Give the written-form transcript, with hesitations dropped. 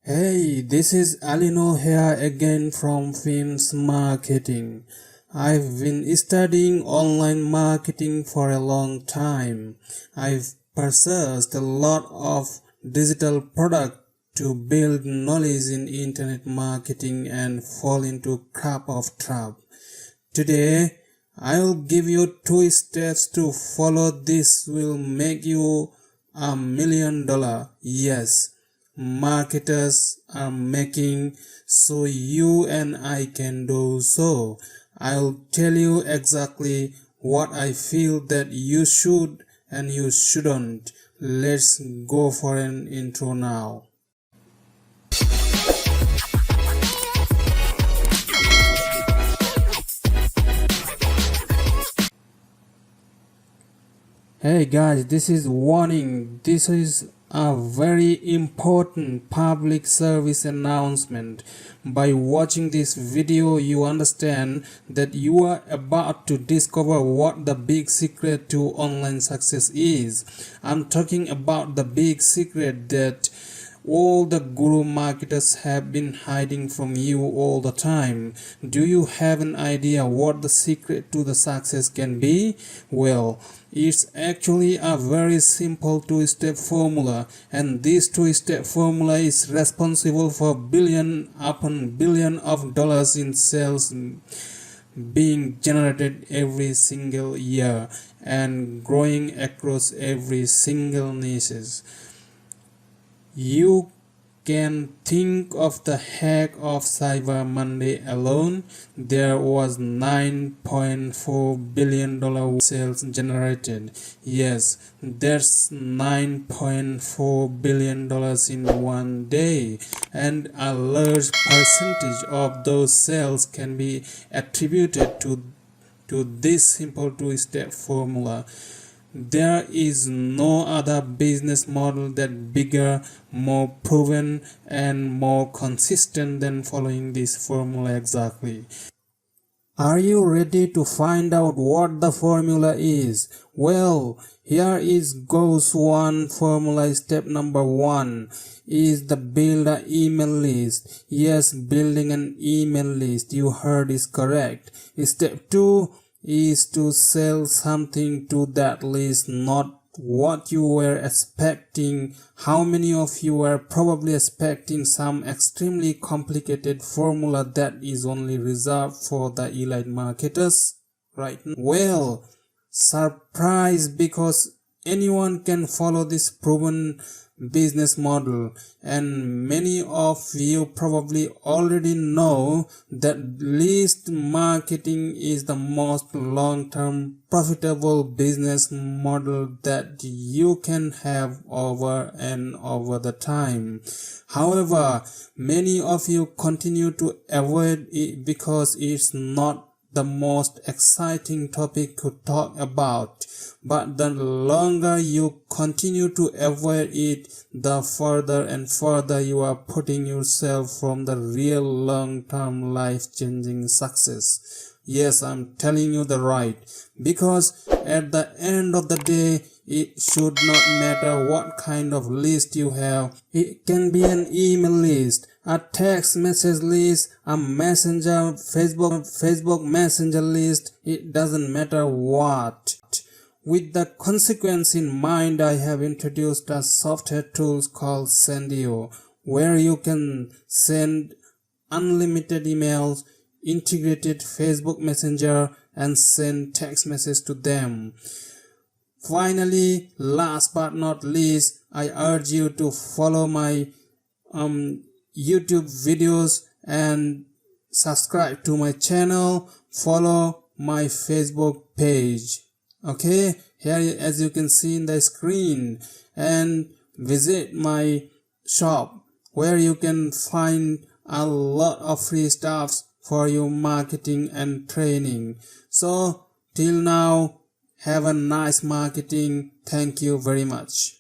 Hey, this is Alino here again from Films Marketing. I've been studying online marketing for a long time. I've purchased a lot of digital product to build knowledge in internet marketing and fall into crap of trap. Today, I'll give you 2 steps to follow. This will make you $1 million. Yes, marketers are making, so you and I can do so. I'll tell you exactly what I feel that you should and you shouldn't. Let's go for an intro now. Hey guys, this is warning. This is a very important public service announcement. By watching this video, you understand that you are about to discover what the big secret to online success is. I'm talking about the big secret that all the guru marketers have been hiding from you all the time. Do you have an idea what the secret to the success can be? Well, it's actually a very simple 2-step formula, and this 2-step formula is responsible for billion upon billion of dollars in sales being generated every single year and growing across every single niches. You can think of the hack of Cyber Monday alone. There was $9.4 billion sales generated. Yes, that's $9.4 billion in one day, and a large percentage of those sales can be attributed to this simple 2-step formula. There is no other business model that bigger, more proven, and more consistent than following this formula exactly. Are you ready to find out what the formula is? Well, here goes one formula. Step number 1 is the build an email list. Yes, building an email list, you heard is correct. Step 2 is to sell something to that list, not what you were expecting. How many of you were probably expecting some extremely complicated formula that is only reserved for the elite marketers right now? Well, surprise, because anyone can follow this proven business model, and many of you probably already know that list marketing is the most long-term profitable business model that you can have over and over the time. However, many of you continue to avoid it because it's not the most exciting topic to talk about. But the longer you continue to avoid it, the further and further you are putting yourself from the real long-term life-changing success. Yes, I'm telling you the right, because at the end of the day, it should not matter what kind of list you have. It can be an email list, a text message list, a messenger, Facebook messenger list. It doesn't matter what. With the consequence in mind, I have introduced a software tool called Sendio, where you can send unlimited emails, integrated Facebook Messenger, and send text messages to them. Finally, last but not least, I urge you to follow my YouTube videos and subscribe to my channel, follow my Facebook page. Okay, here as you can see in the screen, and visit my shop where you can find a lot of free stuffs for your marketing and training. So till now, have a nice marketing. Thank you very much.